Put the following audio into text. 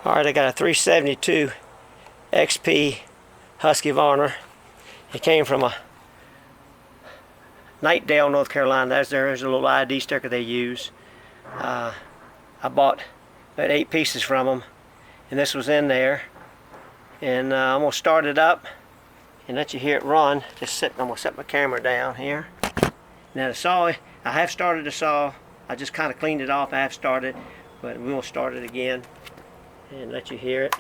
Alright, I got a 372 XP Husqvarna. It came from a Nightdale, North Carolina. There's a little ID sticker they use. I bought about 8 pieces from them, and this was in there. And I'm gonna start it up and let you hear it run. I'm gonna set my camera down here. Now the saw, I have started the saw. I just kind of cleaned it off. I have started, but we will start it again and let you hear it.